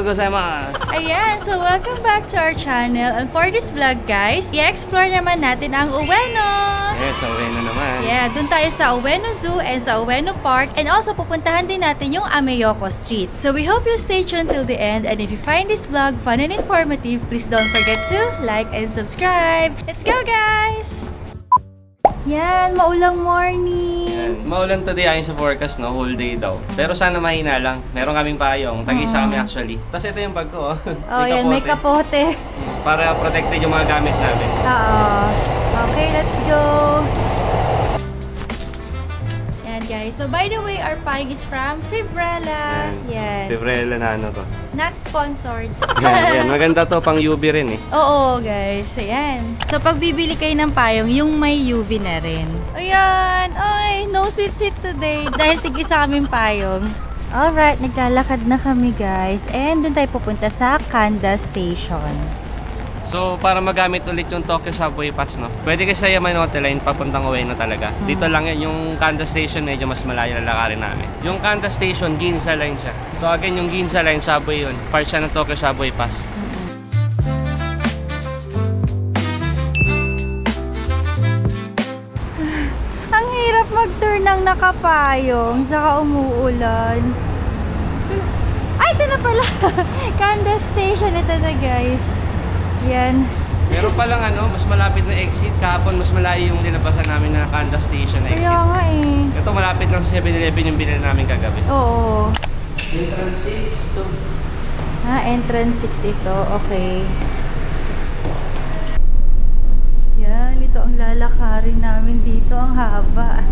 gozaimasu! Ayan, so welcome back to our channel. And for this vlog, guys, i-explore naman natin ang Ueno. Yes, sa Ueno naman. Yeah, dun tayo sa Ueno Zoo and sa Ueno Park. And also, pupuntahan din natin yung Ameyoco Street. So we hope you stay tuned till the end. And if you find this vlog fun and informative, please don't forget to like and subscribe. Let's go, guys! Yan, maulang morning. Maulan today ayon sa forecast, no? Whole day daw. Pero sana mahina lang. Meron kaming payong. Tag-isa kami actually. Tapos ito yung bag ko, oh. Oh, yan, may kapote. Para protected yung mga gamit namin. Oo. Okay, let's go. Yan, guys. So, by the way, our payong is from Fibrella. Yan. Fibrella na ano to. Not sponsored. Yan. Maganda to, pang UV rin eh. Oo, guys. Ayan. So, pag bibili kayo ng payong, yung may UV na rin. Ayan. Ay, no sweet today. Dahil tig-isa kaming payong. Alright, naglalakad na kami, guys. And dun tayo pupunta sa Kanda Station. So, para magamit ulit yung Tokyo Subway Pass, no? Pwede kasi sa Yamanote Line, papuntang Ueno talaga. Dito lang yan, yung Kanda Station, medyo mas malayo na lakarin namin. Yung Kanda Station, Ginza Line siya. So, again, yung Ginza Line, subway yun. Part siya ng Tokyo Subway Pass. Ang hirap mag-turn ng nakapayong, saka umuulan. Ay, ito na pala! Kanda Station, ito na, guys. Yan. Meron palang mas malapit na exit. Kahapon, mas malayo yung nilabasan namin na Kanda Station na exit. Kaya nga eh. Ito, malapit lang sa 7-Eleven yung binili namin kagabi. Oo. Entrance 6 to. Entrance 6 ito. Okay. Yan, ito ang lalakarin namin dito. Ang haba.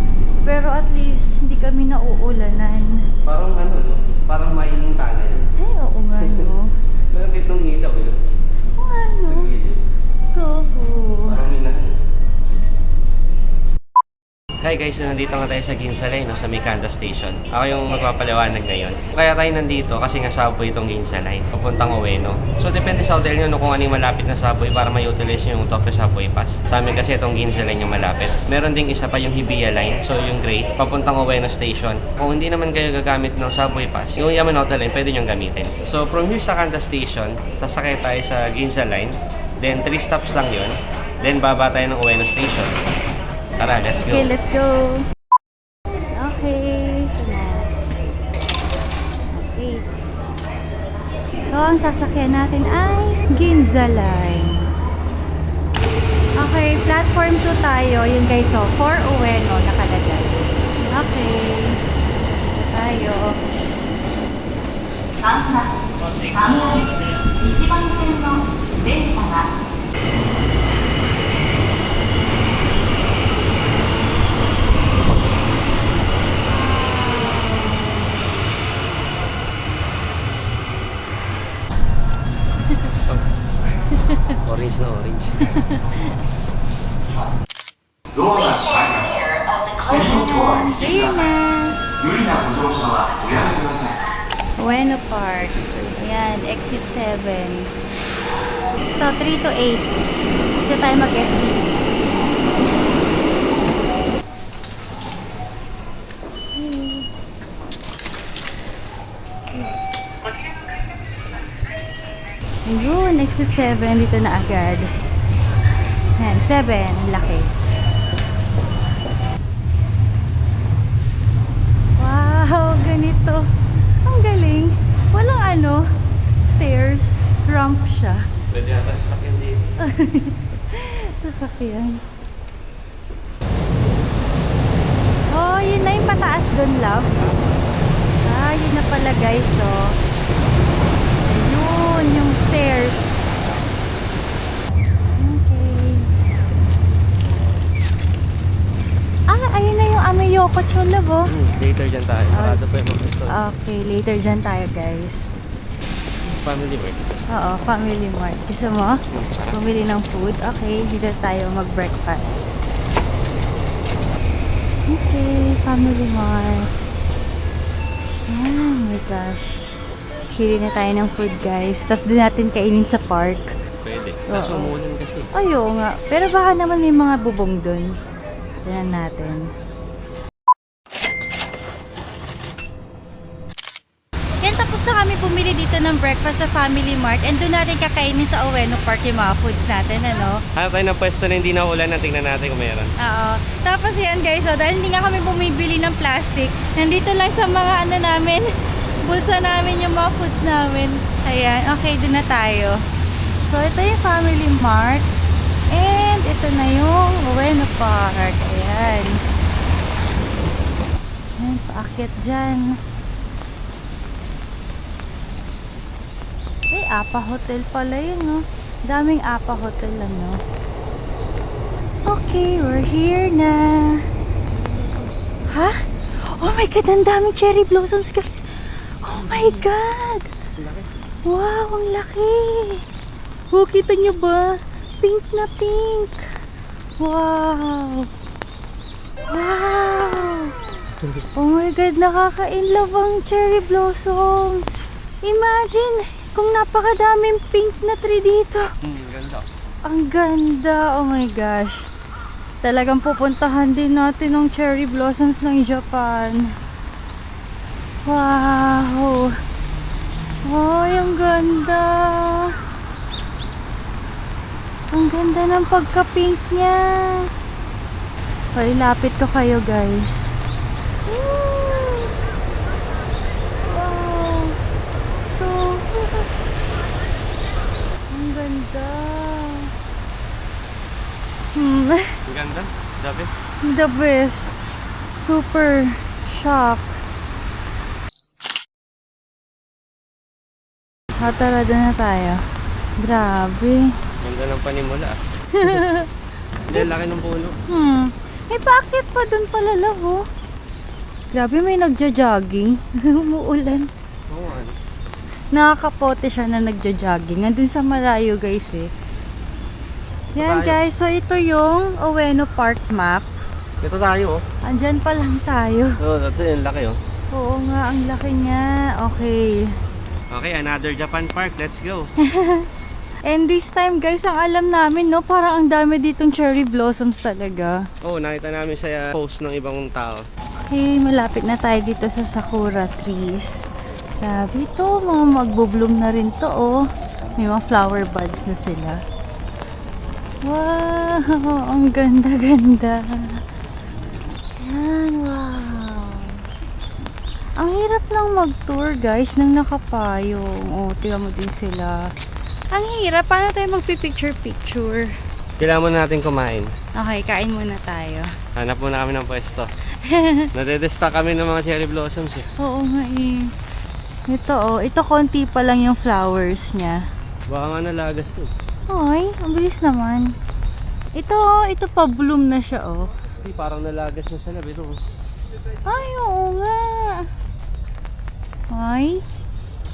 Pero at least, hindi kami nauulanan. Parang no? Parang mainong tunnel. Ay, oo nga, no? Malapit ng ilaw, yun. Oo nga, no? Go. Parang minahan. Hi guys, so nandito nga tayo sa Ginza Line, no, sa may Kanda Station. Ako yung magpapaliwanag ngayon. Kaya tayo nandito kasi nga subway itong Ginza Line, papuntang Ueno. So depende sa hotel nyo kung ano yung malapit na subway para ma-utilize yung Tokyo Subway Pass. Sa amin kasi itong Ginza Line yung malapit. Meron ding isa pa yung Hibiya Line, so yung gray, papuntang Ueno Station. Kung hindi naman kayo gagamit ng subway pass, yung Yamanote Line pwede nyo gamitin. So from here sa Kanda Station, sasakay tayo sa Ginza Line. Then 3 stops lang yun. Then baba tayo ng Ueno Station. Tara, let's go. Okay, let's go. Okay. Ito na. Okay. So, ang sasakyan natin ay Ginza Line. Okay, platform 2 tayo. Yun guys, so for Ueno nakalagay. Okay. Tayo. Orange na orange. ドアが閉まります。手荷物をお引きください。無理なご乗車はおやめください。 Ueno Park. Ayan, exit 7. So, 3 to 8. Dito tayo mag-exit. Ayun, exit 7. Dito na agad. Ayan, 7. Laki. Wow, ganito. Ang galing. Walang stairs. Ramp siya. Pwede ata sasakyan dito. Sasakyan. Oh, yun na yung pataas doon, love. Yun na pala, guys. So, ayun, yung stairs. Okay. Ayun na yung Ameyoco Chun, love, oh. Later dyan tayo. Sarado pa yung mga store. Okay, later dyan tayo, guys. Family Mart. Oo, Family Mart. Gusto mo? Sarap. Bumili ng food. Okay, dito tayo mag-breakfast. Okay, Family Mart. Yan, my gosh. Hili na tayo ng food, guys. Tapos doon natin kainin sa park. Pwede. Kaso Oo. umulan kasi. Ayo nga. Pero baka naman may mga bubong doon. Tignan natin. Yan, tapos na kami kami bumili dito ng breakfast sa Family Mart and doon natin kakainin sa Ueno Park yung mga foods natin, ano? Hanap tayo ng pwesto na hindi na ulan, tingnan natin kung meron. Oo. Tapos yan guys, so dahil hindi nga kami bumibili ng plastic, nandito lang sa mga ano namin, bulsa namin yung mga foods namin. Ayan, okay, doon na tayo. So ito yung Family Mart and ito na yung Ueno Park. Ayan. Ayan, paakyat dyan. Apa Hotel pala yun, no? Daming Apa Hotel, ano? Okay, we're here na. Ha? Oh my God, ang daming cherry blossoms, guys. Oh my God. Wow, ang laki. Oh, kita nyo ba? Pink na pink. Wow. Wow. Oh my God, nakaka-inlove ang cherry blossoms. Imagine kung napakadaming pink na tree dito. Ganda. Ang ganda. Oh my gosh. Talagang pupuntahan din natin ng cherry blossoms ng Japan. Wow. Oh, yung ganda. Ang ganda ng pagka-pink niya. Lapit ko kayo, guys. Wow. Ito. Ang ganda. Ang ganda. The best. The best. Super shocks. Tara, doon na tayo. Grabe. Ganda ng panimula. Hindi, laki ng puno. Eh, bakit pa doon pala love, oh? Grabe, may nagja-jogging. Umuulan. Oo, ano. Nakakapote siya na nagja-jogging. Nandun sa malayo, guys, eh. Yan, guys. So, ito yung Ueno Park map. Ito tayo, oh. Andyan pa lang tayo. Oo, that's it. Ang laki, oh. Oo nga, ang laki niya. Okay. Okay, another Japan park. Let's go. And this time, guys, ang alam namin, no, parang ang dami ditong cherry blossoms talaga. Oo, nakita namin sa post ng ibang tao. Okay, malapit na tayo dito sa sakura trees. Grabe ito, mga magbo-bloom na rin to, oh. May mga flower buds na sila. Wow, ang ganda-ganda. Yan, wow. Ang hirap lang mag-tour, guys, nang nakapayong. Oh, tingnan mo din sila. Ang hirap, paano tayo magpipicture-picture? Kailangan muna natin kumain. Okay, kain muna tayo. Hanap muna kami ng pwesto. Nadedesta kami ng mga cherry blossoms, eh. Oo nga eh. Ito oh, ito konti pa lang yung flowers niya. Baka nga nalagas to. Ay, ang bilis naman. Ito oh, ito pa bloom na siya oh. Hindi, parang nalagas na sa labi ito. Ay, oo nga. Ay,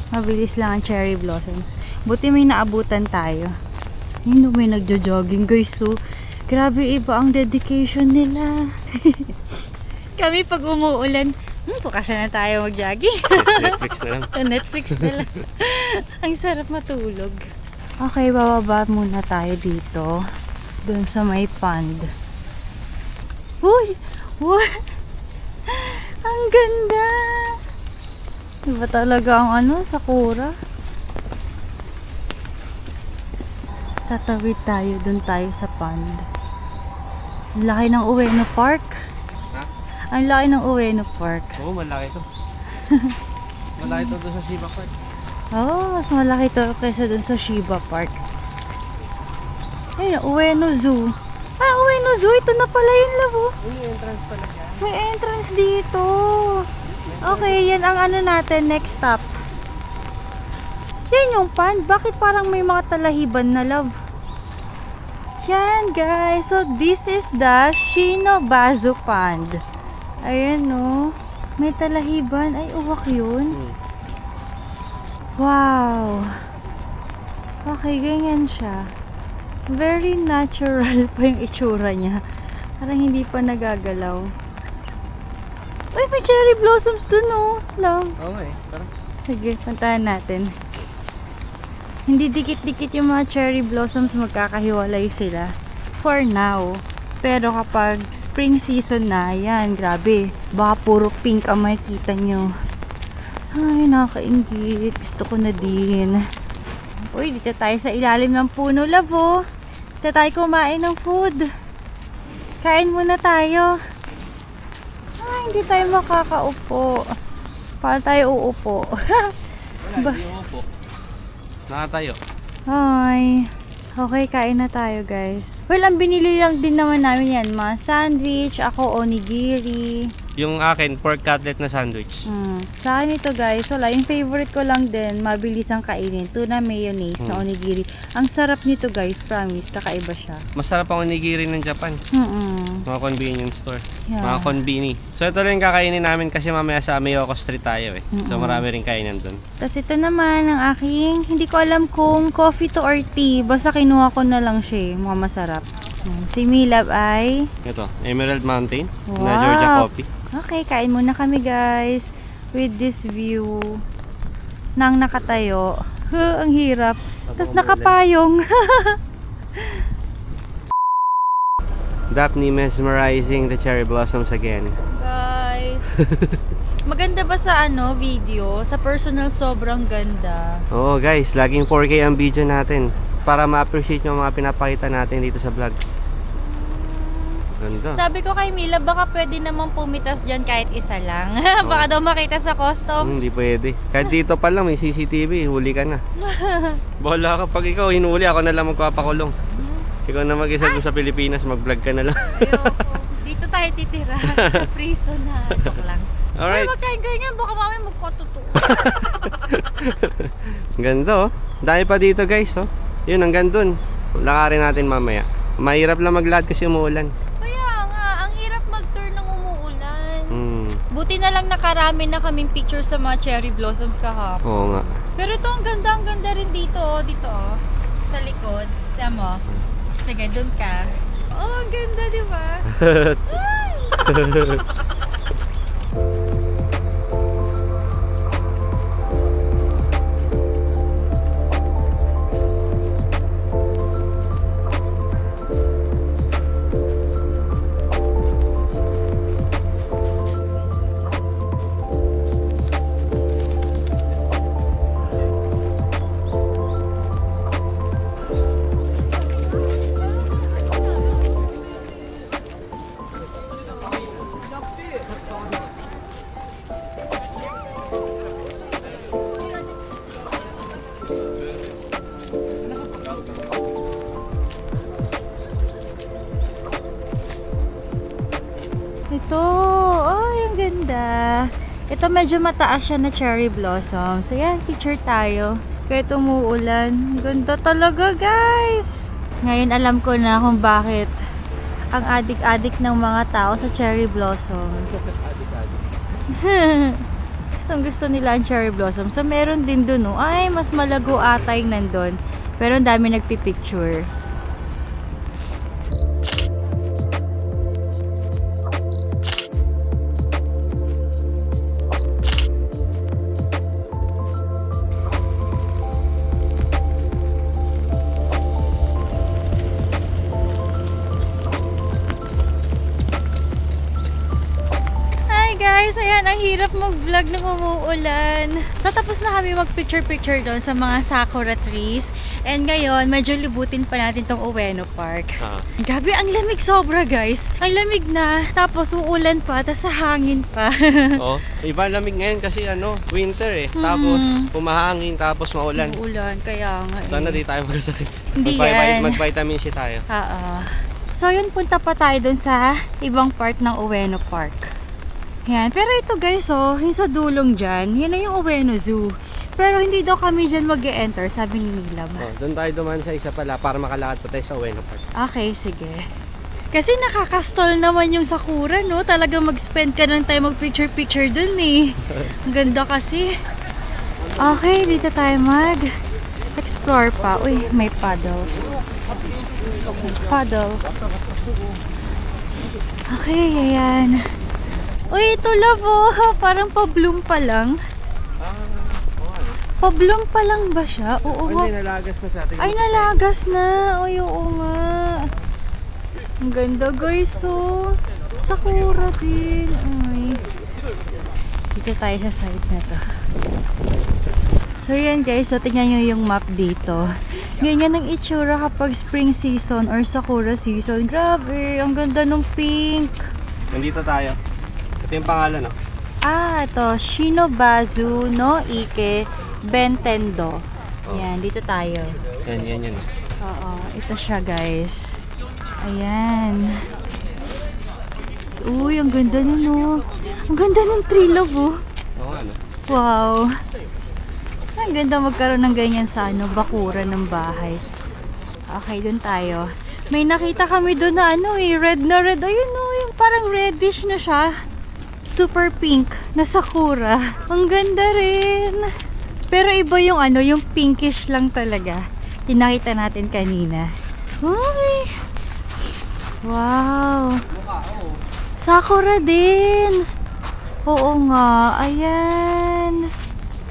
mabilis lang ang cherry blossoms. Buti may naabutan tayo. Yun, may nagjo-jogging guys, so grabe, iba ang dedication nila. Kami pag umuulan, bukasan na tayo mag-jogging. Netflix na lang. Netflix na lang. Ang sarap matulog. Okay, bababa muna tayo dito. Doon sa may pond. Uy! What? Ang ganda! Iba talaga ang ano, sakura. Tatawid tayo, doon tayo sa pond. Ang laki ng Ueno Park. Ha? Ang laki ng Ueno Park. Oo, malaki to. Malaki to doon sa Shiba Park. Oh, mas malaki to kaysa dun sa Shiba Park. Ayun, Ueno Zoo. Ah, Ueno Zoo. Ito na pala yung labo. May entrance pala yan. May entrance dito. Okay, yan ang ano natin, next stop. Yan yung pond. Bakit parang may mga talahiban na love? Yan, guys. So, this is the Shinobazu Pond. Ayan, no. May talahiban. Ay, uwak yun. Wow. Okay, ganyan siya. Very natural pa yung itsura niya. Parang hindi pa nagagalaw. Uy, may cherry blossoms dun, oh. Love. Oo nga eh. Tara. Sige, puntahan natin. Hindi dikit-dikit yung mga cherry blossoms, magkakahiwalay sila. For now. Pero kapag spring season na, yan, grabe. Baka puro pink ang makikita nyo. Ay, nakakaingit. Gusto ko na din. Uy, dito tayo sa ilalim ng puno, labo. Dito tayo kumain ng food. Kain muna tayo. Ay, hindi tayo makakaupo. Paano tayo uupo? Upo. Nakatayo. Ay, okay, kain na tayo, guys. Well, ang binili lang din naman namin yan. Mga sandwich, ako onigiri. Yung akin, pork cutlet na sandwich. Sa akin ito, guys, wala. Yung favorite ko lang din, mabilis ang kainin. Tuna mayonnaise na onigiri. Ang sarap nito, guys, promise. Kakaiba siya. Masarap ang onigiri ng Japan. Mga convenience store. Yeah. Mga konbini. So ito rin kakainin namin kasi mamaya sa Ameyoko Street tayo eh. So marami rin kainan dun. Tapos ito naman ang aking, hindi ko alam kung coffee to or tea. Basta kinuha ko na lang siya. Mukhang masarap. Si Milab ay... Ito, Emerald Mountain na Wow. Georgia Coffee. Okay, kain muna kami, guys. With this view. Nang nakatayo. Ang hirap. Tapos nakapayong. Daphne mesmerizing the cherry blossoms again. Guys. Maganda ba sa video? Sa personal, sobrang ganda. Oo guys, laging 4K ang video natin para ma-appreciate yung mga pinapakita natin dito sa vlogs. Ganda. Sabi ko kay Mila, baka pwede naman pumitas dyan kahit isa lang. Baka daw makita sa customs. Hindi pwede. Kahit dito pa lang may CCTV, huli ka na. Bahala ka, pag ikaw hinuli, ako na lang magpapakulong. Ikaw na mag-isa doon sa Pilipinas, mag-vlog ka na lang. Ayoko. Dito tayo titira sa prison na. Joke lang. Alright. Ay, wag kayong ganyan. Baka mamaya magpatutuwa. Ganda oh. Dahil pa dito guys oh. Yun, hanggang dun. Lakarin natin mamaya. Mahirap lang maglakad kasi umuulan. Kaya nga, ang hirap mag-tour ng umuulan. Buti na lang nakarami na kaming picture sa mga cherry blossoms kahapon. Oo nga. Pero ito ang ganda rin dito oh. Dito oh. Sa likod. Tama mo. Sige, dun ka. Oh, ang ganda, di ba? Ito, ay, ang ganda. Ito medyo mataas siya na cherry blossoms. Ayan, picture tayo. Kahit umuulan. Ganda talaga, guys. Ngayon alam ko na kung bakit ang adik-adik ng mga tao sa cherry blossoms. Gustong gusto nila ang cherry blossoms. So, meron din dun, oh. Ay, mas malago ata yung nandun. Pero ang dami nagpipicture. Guys, ayan, ang hirap mag-vlog ng umuulan. So, tapos na kami mag-picture-picture doon sa mga sakura trees. And ngayon, medyo libutin pa natin tong Ueno Park. Gabi, ang lamig sobra, guys. Ang lamig na, tapos uulan pa, tapos sa hangin pa. Oh, iba lamig ngayon kasi winter eh. Tapos umahangin, tapos maulan. Uulan, kaya nga. Sana di tayo magkasakit. Hindi yan. Mag-vitamin C tayo. Oo. So, yun, punta pa tayo doon sa ibang part ng Ueno Park. Yan. Pero ito guys, oh, yung sa dulong dyan, yun na yung Ueno Zoo. Pero hindi daw kami dyan mag-e-enter, sabi ni Milab. Oh, doon tayo duman sa isa pala para makalakad pa tayo sa Ueno Park. Okay, sige. Kasi nakakastall naman yung Sakura, no? Talaga mag-spend ka ng time mag-picture-picture dun eh. Ang ganda kasi. Okay, dito tayo mag-explore pa. Uy, may paddles. Paddle. Okay, ayan. Uy, ito labo. Parang pa-bloom pa lang. Pa-bloom pa lang ba siya? Oo nga. Ay, nalagas na siya. Ay, nalagas na. Uy, oo nga. Ang ganda guys, oh. Sakura din. Ay. Dito tayo sa side na to. So yan guys, so tingnan nyo yung map dito. Ganyan ang itsura kapag spring season or sakura season. Grabe, ang ganda ng pink. Nandito tayo. Ito yung pangalan, no? Ah, ito. Shinobazu no Ike Bentendo. Yan, dito tayo. Yan. Oo, ito siya guys. Ayan. Uy, ang ganda nun, oh. Ang ganda ng tree love, oh. Oo, ano? Wow. Ang ganda magkaroon ng ganyan sa ano, bakuran ng bahay. Okay, dun tayo. May nakita kami dun na ano eh, red na red. Ayun, oh, yung parang reddish na siya. Super pink na sakura. Ang ganda rin. Pero iba yung ano, yung pinkish lang talaga. Tinakita natin kanina. Uy. Wow. Sakura din. Oo nga. Ayan.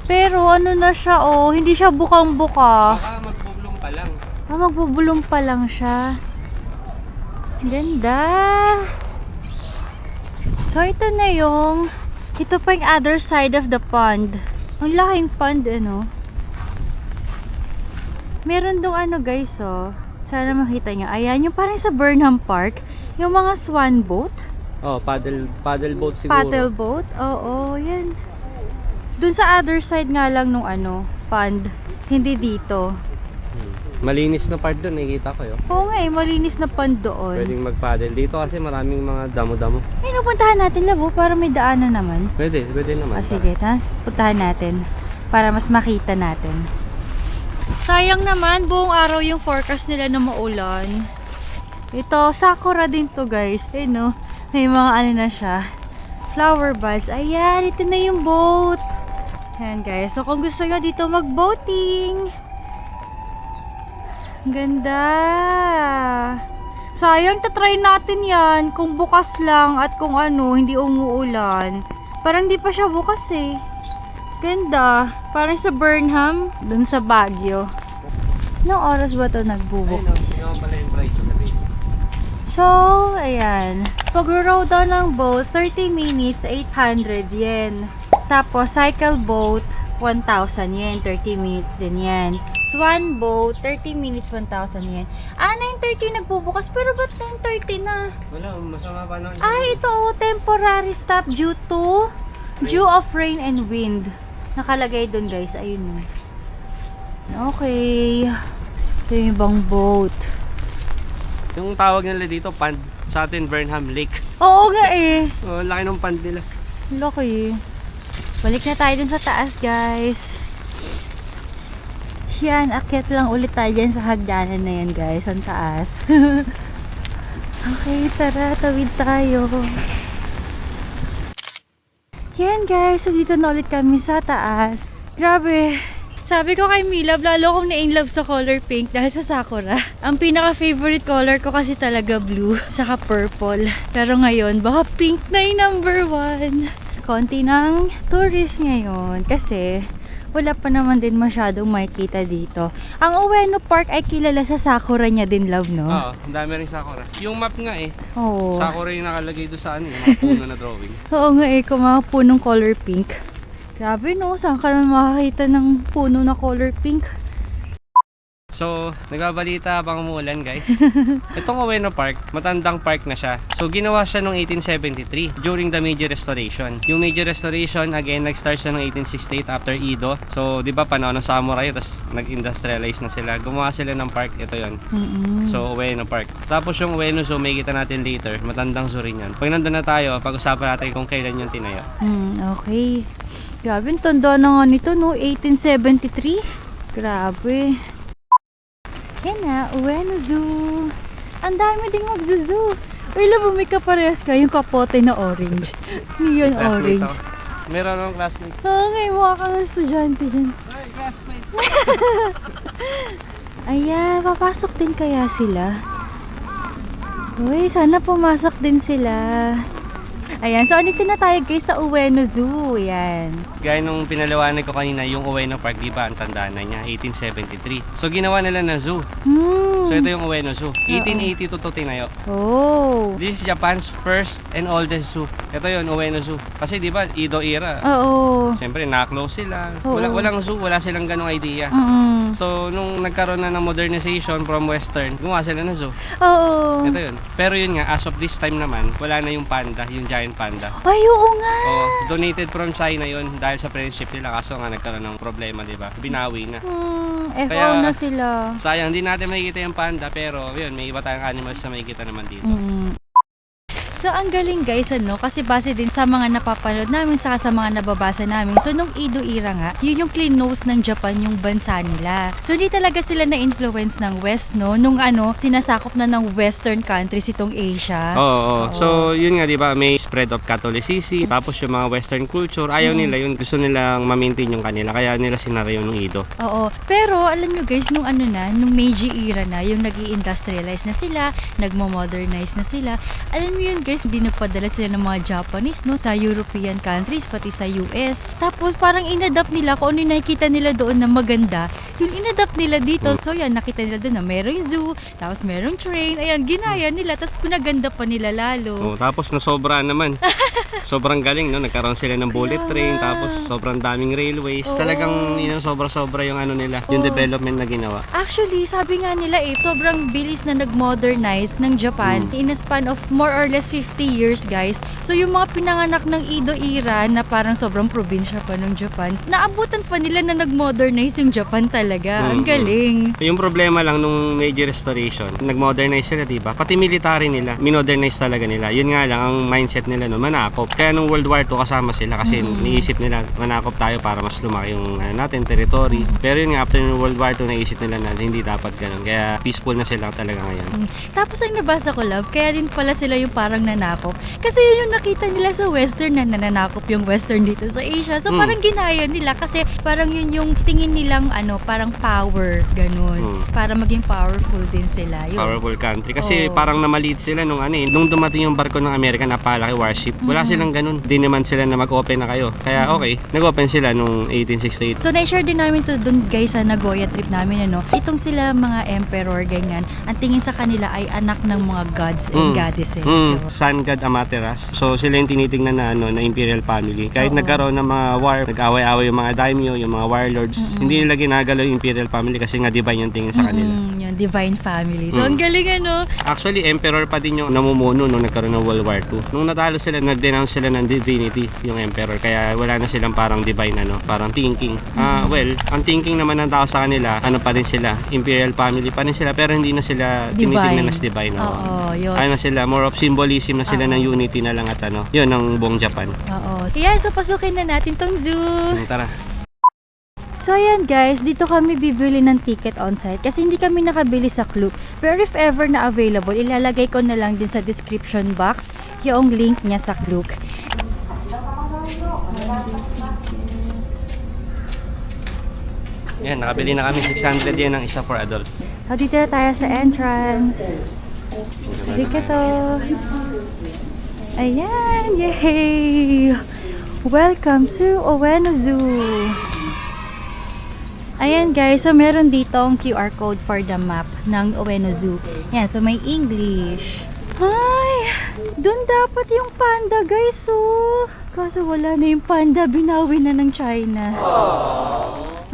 Pero ano na siya, oh. Hindi siya bukang-buka. Baka magbubulong pa lang. Ah, magbubulong pa lang siya. Ganda. So, ito na yung... Ito pa yung other side of the pond. Ang laking pond, ano. Meron dong ano, guys, oh. Sana makita nyo. Ayan, yung parang sa Burnham Park. Yung mga swan boat. Oh, paddle boat siguro. Paddle boat. Oo, yan. Dun sa other side nga lang nung ano, pond. Hindi dito. Malinis na part doon, nakikita ko yun. Oo nga eh, malinis na pond doon. Pwedeng mag-paddle. Dito kasi maraming mga damo-damo. Ay, napuntahan natin, Labo, para may daanan naman. Pwede naman. Ah, sige, ha? Puntahan natin. Para mas makita natin. Sayang naman, buong araw yung forecast nila na maulan. Ito, sakura din to guys. Eh no, may mga ano na siya. Flower buds. Ayan, ito na yung boat. Ayan guys. So kung gusto nyo dito mag-boating. Ganda. Sayang, tatry natin yan. Kung bukas lang at kung ano, hindi umuulan. Parang di pa siya bukas eh. Ganda. Parang sa Burnham, dun sa Baguio. Anong oras ba ito nagbubukas? Ayun, pala yung price na baby. So, ayan. Pag-row daw ng boat, 30 minutes, 800 yen. Tapos, cycle boat, 1,000 yen. 30 minutes din yan. Swan boat, 30 minutes, 1,000 yen. Ah, 9:30 nagbubukas. Pero ba't 9:30 na? Wala, masama pa nun. Ay, ito, temporary stop due to due of rain and wind. Nakalagay dun, guys. Ayun. Okay. Ito yung ibang boat. Yung tawag nila dito, pond. Sa atin, Burnham Lake. Oo nga eh. Oh, laki ng pond nila. Laki. Balik na tayo dun sa taas, guys. Yan, akyat lang ulit tayo dyan sa hagdanan na yan, guys. Ang taas. Okay, tara. Tawid tayo. Yan, guys. So, dito na ulit kami sa taas. Grabe. Sabi ko kay Milab, lalo akong na-inlove sa color pink dahil sa Sakura. Ang pinaka-favorite color ko kasi talaga blue, saka purple. Pero ngayon, baka pink na yung number 1. Konti ng tourist ngayon kasi wala pa naman din masyadong makikita dito. Ang Ueno Park ay kilala sa Sakura niya din, love, no? Oo, ang dami rin Sakura. Yung map nga eh. Oo. Sakura yung nakalagay doon sa ano, yung mga puno na drawing. Oo nga eh, kung mga punong color pink. Grabe no, saan ka na makakita ng puno na color pink? So, nagbabalita habang umuulan, guys. Itong Ueno Park, matandang park na siya. So, ginawa siya noong 1873 during the Meiji Restoration. Yung Meiji Restoration, again, nag-start siya noong 1868 after Edo. So, di ba, panahon ng samurai, tapos nag-industrialize na sila. Gumawa sila ng park, ito yon. So, Ueno Park. Tapos yung Ueno Zoo, may kita natin later. Matandang zoo rin yan. Pag nandun na tayo, pag-usapan natin kung kailan yung tinayo. Okay. Grabe, ang tanda na nga nito, no? 1873. Grabe. Yan na, Ueno Zoo. Ang dami ding mag-zoo. Uy, labo, may kaparehas ka yung kapote na orange. Neon orange. Ako. Meron akong classmate. Okay, mukha kang estudyante dyan. Ay, classmate. Ayan, papasok din kaya sila. Uy, sana pumasok din sila. Ayan, so andito na tayo guys sa Ueno Zoo. Ayan. Gaya nung pinaliwanag ko kanina, yung Ueno Park, di ba, ang tanda na niya, 1873. So, ginawa nila na zoo. So, So ito yung Ueno Zoo. 1882 to tinayo. Oh. This is Japan's first and oldest zoo. Ito yun, Ueno Zoo. Kasi di ba, Edo era. Oo. Siyempre, na-close sila. Oo. Walang zoo, wala silang ganong idea. So, nung nagkaroon na ng modernization from Western, gumawa sila ng zoo. Oo. Ito yun. Pero yun nga, as of this time naman, wala na yung panda, yung giant panda. Ay, oo nga. Oh, donated from China yun dahil sa friendship nila. Kaso nga nagkaroon ng problema, di ba? Binawi na. FO Kaya- na sila. Sayang, hindi natin makikita yung panda, pero yun, may iba tayong animals na makikita naman dito. So, ang galing guys, ano, kasi base din sa mga napapanood namin, saka sa mga nababasa namin. So, nung Edo era nga, yun yung clean nose ng Japan, yung bansa nila. So, hindi talaga sila na-influence ng West, no? Nung ano, sinasakop na ng Western countries itong Asia. Oo. So, yun nga, di ba, may spread of Catholicism, tapos yung mga Western culture, ayaw nila yun, gusto nilang ma-maintain yung kanila, kaya nila sinara yung Edo. Oo. Pero, alam nyo guys, nung ano na, nung Meiji era na, yung nag-i-industrialize na sila, nagmo-modernize na sila, alam mo yun guys, hindi nagpadala sila ng mga Japanese, no, sa European countries, pati sa US. Tapos, parang inadapt nila kung ano yung nakikita nila doon na maganda, yung inadapt nila dito. So, yan, nakita nila doon na merong zoo, tapos merong train, ayan, ginaya nila, tapos pinaganda pa nila lalo. Oh, tapos nasobra naman. Sobrang galing, no? Nagkaroon sila ng bullet Kaya train, nga. tapos sobrang daming railways. Oo. Talagang yun, sobra-sobra yung ano nila, yung Oo. development na ginawa. Actually, sabi nga nila sobrang bilis na nag-modernize ng Japan in a span of more or less 50 years, guys. So, yung mga pinanganak ng Edo era na parang sobrang probinsya pa ng Japan, naabutan pa nila na nag-modernize yung Japan talaga. Ang galing. Yung problema lang nung Meiji Restoration, nag-modernize sila, diba? Pati military nila, minodernize talaga nila. Yun nga lang, ang mindset nila no, manakop. Kaya nung World War II kasama sila kasi niisip nila, manakop tayo para mas lumaki yung natin, territory. Pero yun nga, after yung World War II, naisip nila na hindi dapat ganun. Kaya peaceful na sila talaga ngayon. Tapos ang nabasa ko, love, kaya din pala sila yung parang nanakop. Kasi yun yung nakita nila sa Western na nananakop yung Western dito sa Asia. So parang ginaya nila kasi parang yun yung tingin nilang ano, parang power, ganun. Para maging powerful din sila. Yun. Powerful country. Kasi Oo. parang namaliit sila nung ano eh. Nung dumating yung barko ng Amerika na palaki warship, wala silang ganun. Di naman sila na mag-open na kayo. Kaya okay, nag-open sila nung 1868. So, na-share din namin to dun guys sa Nagoya trip namin, ano. Itong sila mga emperor, ganyan. Ang tingin sa kanila ay anak ng mga gods and goddesses. So, Sun God Amaterasu. So sila yung tinitingnan na ano na imperial family. Kahit Oo. nagkaroon ng mga war, nag-away-away yung mga daimyo, yung mga warlords, hindi nila ginagalaw yung imperial family kasi nga divine yung tingin sa kanila. yung divine family. So, ang galing, ano. Actually, emperor pa din yung namumuno nung nagkaroon ng World War II. Nung natalo sila, nag-denounce sila ng divinity, yung emperor. Kaya wala na silang parang divine, ano, parang thinking. Well, ang thinking naman ng tao sa kanila, ano pa din sila, imperial family pa din sila, pero hindi na sila tinitingnan as divine. Oo, yun. Ano na sila, more of symbolism na sila ng unity na lang at ano, yun ang buong Japan. Oo. Kaya, so pasukin na natin tong zoo. Tara. So ayan guys, dito kami bibili ng ticket on-site kasi hindi kami nakabili sa Klook. Pero if ever na available, ilalagay ko na lang din sa description box yung link niya sa Klook. Yan, nakabili na kami 600 yen ng isa for adults. So dito na tayo sa entrance. Dito to. Ayan, yay! Welcome to Ueno Zoo. Ayan guys, so meron dito ang QR code for the map ng Ueno Zoo. Yan, so may English. Ay, dun dapat yung panda guys, oh. Kaso wala na yung panda, binawi na ng China.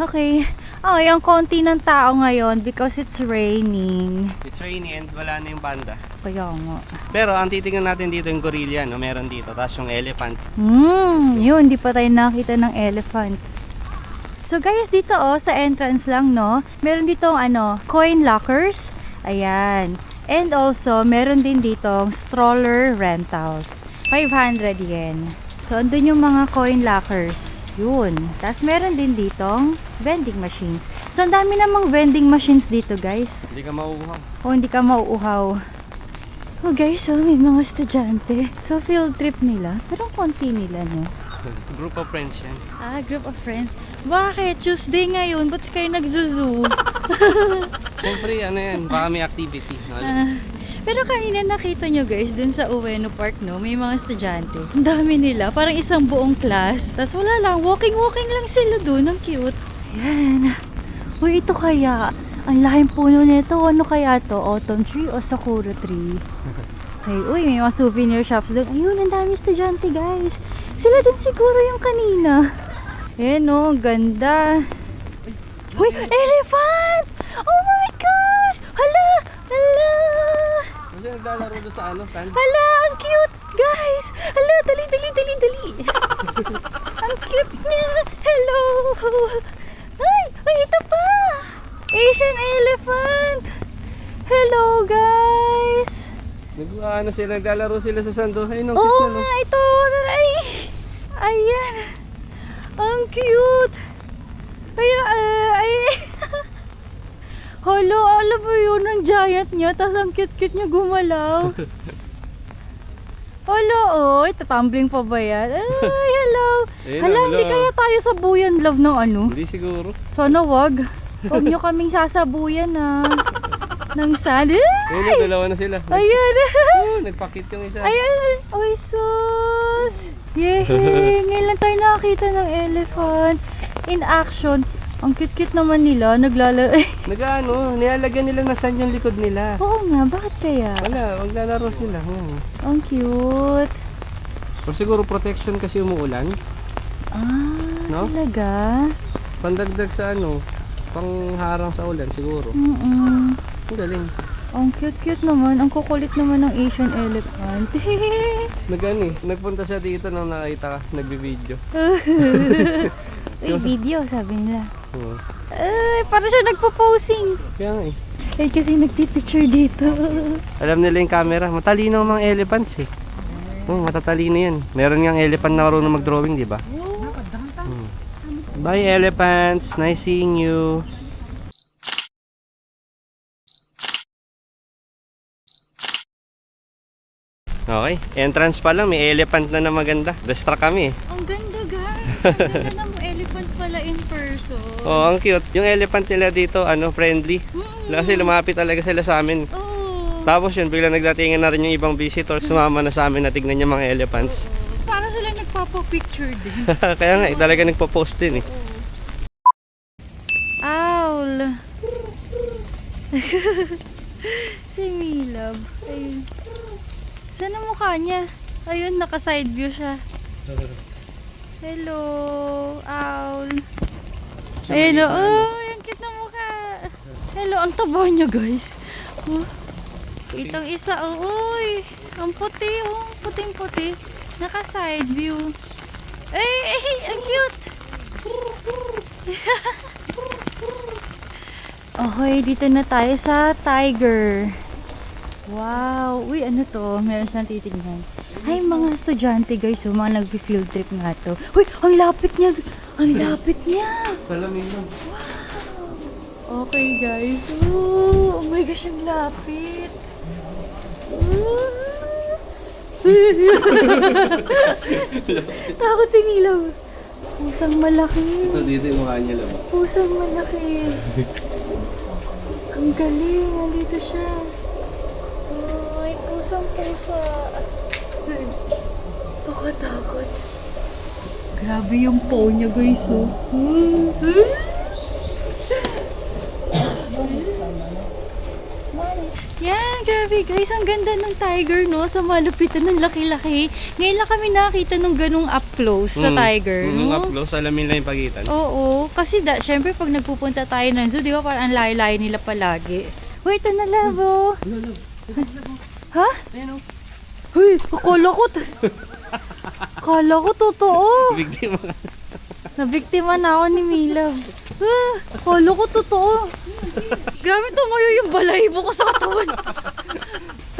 Okay. Ay, ang konti ng tao ngayon because it's raining. It's rainy and wala na yung panda. Kaya nga. Pero ang titingnan natin dito yung gorilla, no? Meron dito. Tapos yung elephant. Yun, di pa tayo nakita ng elephant. So guys, dito sa entrance lang, no, meron dito coin lockers. Ayan. And also, meron din ditong stroller rentals. 500 yen. So, andun yung mga coin lockers. Yun. Tapos meron din ditong vending machines. So, ang dami namang vending machines dito, guys. Hindi ka mauuhaw. O, hindi ka mauuhaw. Oh, guys, may mga estudyante. So, field trip nila. Pero konti nila, no? Group of friends yan. Group of friends. Bakit? Tuesday ngayon, ba't kayo nagzuzu? Siyempre, ano yan, baka may activity. No? Pero kanina nakita nyo guys, dun sa Ueno Park, no, may mga estudyante. Ang dami nila, parang isang buong class. Tapos wala lang, walking lang sila dun. Ang cute. Ayan. Uy, ito kaya. Ang laking puno nito. Ano kaya to? Autumn tree o sakura tree? Okay, uy, may mga souvenir shops doon. Ayun, ang dami estudyante, guys. Sila din siguro yung kanina. Ayan o, ganda. Uy, elephant! Oh my gosh! Hala! Hala! Kasi naglalaro doon sa ano, sand? Hala, ang cute, guys! Hala, dali. Ang cute niya. Hello! Ay, ito pa! Asian elephant! Hello, guys! Naglalaro sila sa sand. Ay, no, Oo cute na, no? nga, ito! Ay! Ayan! Ang cute! Ay! Hala, alam mo yun, ang giant niya, tas ang cute-cute niya gumalaw. Hala, oy, tatumbling pa ba yan? Ay, hello! Ayun, Hala, hello. hindi kaya tayo sabuyan, love, ng ano? Hindi siguro. Sana wag. Huwag nyo kaming sasabuyan ng sand. Ayun, no, dalawa na sila. Ayan! Oh, nagpakit yung isa. Ayan! Oy, sus! Yehey! Ngayon lang tayo nakakita ng elephant in action. Ang cute-cute naman nila. Nilalagyan nila ng sand yung likod nila. Oo nga, bakit kaya? Wala, maglalaro sila. Ang cute. O siguro protection kasi umuulan. No? Talaga? Pandagdag sa ano, pangharang sa ulan siguro. Mm-mm. Ang galing. Ang cute-cute naman. Ang kukulit naman ng Asian elephant. Nagpunta siya dito nang nakita ka, nagbibideo. Uy, video, sabi nila. Oo. Ay, para siya nagpo-posing. Kaya nga eh. Eh, kasi nagpipicture dito. Alam nila yung camera, matalino ang mga elephants eh. Matatalino yan. Meron ngang elephant na marunong mag-drawing, di ba? Bye elephants, nice seeing you. Okay, entrance pa lang, may elephant na maganda. Distract kami eh. Ang ganda, guys. Ang ganda ng elephant pala in person. Oh, ang cute. Yung elephant nila dito, friendly. Kasi lumapit talaga sila sa amin. Oh. Tapos yun, bigla nagdatingan na rin yung ibang visitor. Sumama na sa amin na tignan yung mga elephants. Para sila nagpapapicture din. Kaya nga, talaga nagpo-post din eh. Owl. Si Milab. Ayun. Saan ang mukha niya? Ayun, naka-side view siya. Hello, owl. Ayun, oh, yung cute na mukha. Hello, ang taba niya, guys. Oh. Itong isa, uy. Ang puti, puting-puti. Naka-side view. Ay, ang cute. Okay, dito na tayo sa tiger. Wow! Uy, ano to? Meron silang titignan. Ay, mga estudyante guys, mga nag-field trip nga to. Uy, ang lapit niya! Ang lapit niya! Salamin lang. Okay guys. Oh my gosh, ang lapit! Takot si Milaw. Pusang malaki. Ito dito yung mukha niya lang. Pusang malaki. Ang galing. Nandito siya. Ay, pusang-pusa. Takot-takot. Grabe yung paw niya, guys, oh. Yan, grabe guys. Ang ganda ng tiger, no? Sa malupitan ng laki-laki. Ngayon lang kami nakita nung ganung up close sa tiger, Nung no? up close, alamin lang yung pagitan. Oo, kasi syempre pag nagpupunta tayo ng zoo, di ba parang ang layo-layo nila palagi. Wait, ito na labo. Ha? Ayan o. Uy, akala ko totoo. Bigti mo. Nabiktima na ako ni Mila. Akala ko totoo. Grabe, tumayo yung balahibo ko sa katawan.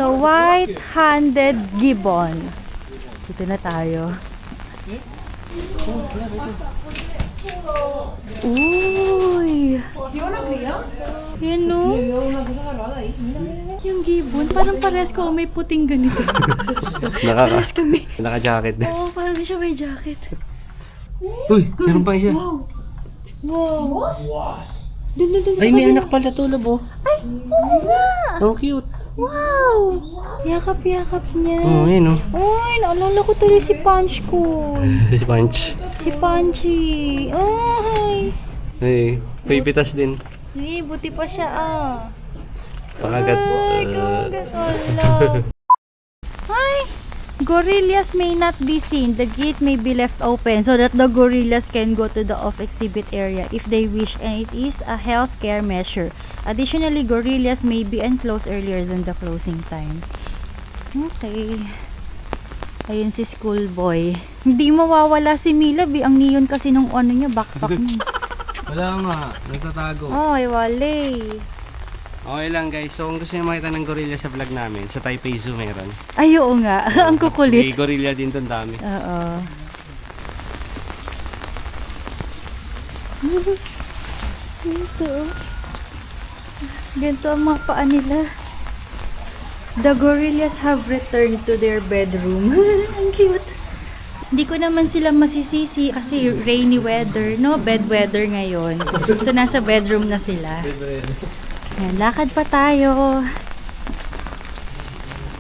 The white-handed gibbon. Dito na tayo. Uy! Yan, no? Yung gibbon, parang pares ko may puting ganito. Pares kami. Naka-jacket din. Oo, parang di siya may jacket. Uy, meron pa isa. Wow! Dun. Ay, may anak pala to, labo. Ay, oo nga! Ang cute. Wow! Yakap-yakap niya. Oo, yun o. Uy, naalala ko tuloy si Punch ko. Si Punch. Si Punchy. Ay! Ay, pipitas din. Hey, buti pa siya Pangagat. Ay, kagat. Wala. Ay, gorillas may not be seen. The gate may be left open so that the gorillas can go to the off-exhibit area if they wish, and it is a healthcare measure. Additionally, gorillas may be enclosed earlier than the closing time. Okay. Ayun si schoolboy. Hindi mawawala si Mila, ang neon kasi nung ano niya, backpack niya. Wala nga, nagtatago. Ay, wale. Okay lang guys, so kung gusto niyo makita ng gorilla sa vlog namin, sa Taipei Zoo meron. Ay, oo nga. Ang May kukulit. gorilla din doon dami. Oo. Ganito. Ganito ang mga paa nila. The gorillas have returned to their bedroom. Ang cute. Hindi ko naman sila masisisi kasi rainy weather, no? Bed weather ngayon. So, nasa bedroom na sila. Ayan, lakad pa tayo.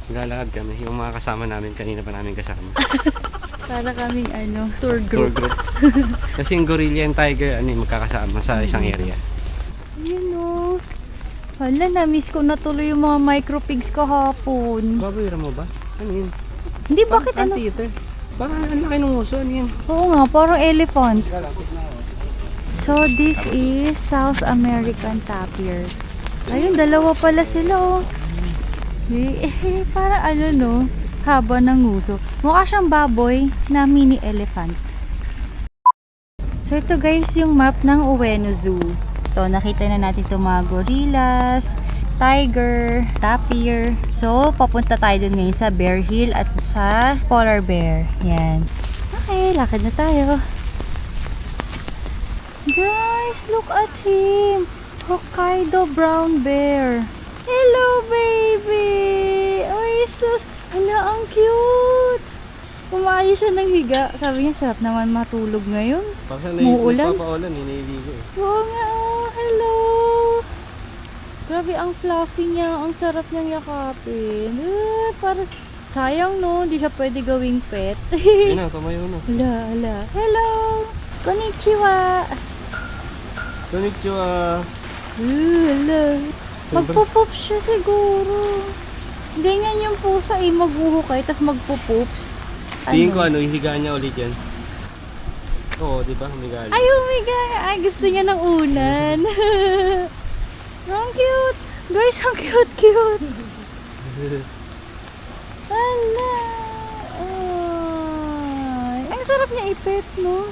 Lalakad kami, yung mga kasama namin, kanina pa namin kasama. Para kaming tour Tour group. group. Kasi yung gorilla and tiger, magkakasama sa isang area. Ayun o. Hala, na-miss ko na tuloy yung mga micropigs kahapon. Baboy mo ba? Ano yun? Hindi, bakit Anteater. Parang ang laki ng uso, ano yun? Oo nga, parang elephant. So, this is South American tapir. Ayun, dalawa pala sila oh. Parang haba ng uso. Mukha siyang baboy na mini elephant. So, ito guys, yung map ng Ueno Zoo. Ito, nakita na natin itong mga gorillas, tiger, tapir. So, papunta tayo dun ngayon sa Bear Hill at sa Polar Bear. Yan. Okay, lakad na tayo. Guys, look at him. Hokkaido brown bear. Hello, baby! Ay, sus! Hala, ang cute! Kumayo siya ng higa. Sabi niya, sarap naman matulog ngayon. Parang Muulan. nagpapaulan, hinihiligo eh. Oo nga, oh. Hello! Grabe, ang fluffy niya. Ang sarap niyang yakapin. Parang, sayang no, hindi siya pwede gawing pet. Ayun na, tumayo na. Hala. Hello! Konnichiwa! Konnichiwa! Hala. Magpo-poops siya siguro. Ganyan yung pusa maghuhukay, tas magpo-poops. Tingin ko hihigaan niya ulit yan. Oo, di ba? Humiga. Ay, umiga. Ay, gusto niya ng unan. Ang cute. Guys, ang cute. Hala. Ay, ang sarap niya ipet, no?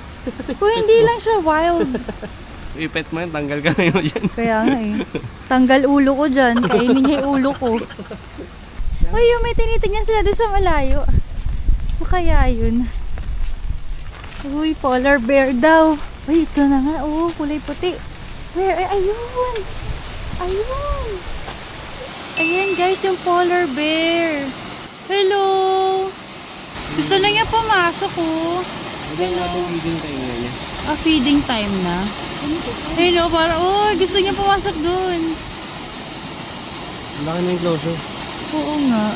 Kung hindi lang siya wild. Ipet mo yan, tanggal ka ngayon dyan. Kaya nga tanggal ulo ko dyan. Kainin niya yung ulo ko. Ay, yung may tinitingnan sila doon sa malayo. O kaya yun? Uy, polar bear daw. Uy, ito na nga. Oo, kulay puti. Where? Ay, ayun. Ayan guys, yung polar bear. Hello. Gusto na niya pumasok Feeding time na niya. feeding time na. Hello, parang, gusto niya pumasok dun. Laki na yung closure. Oo nga.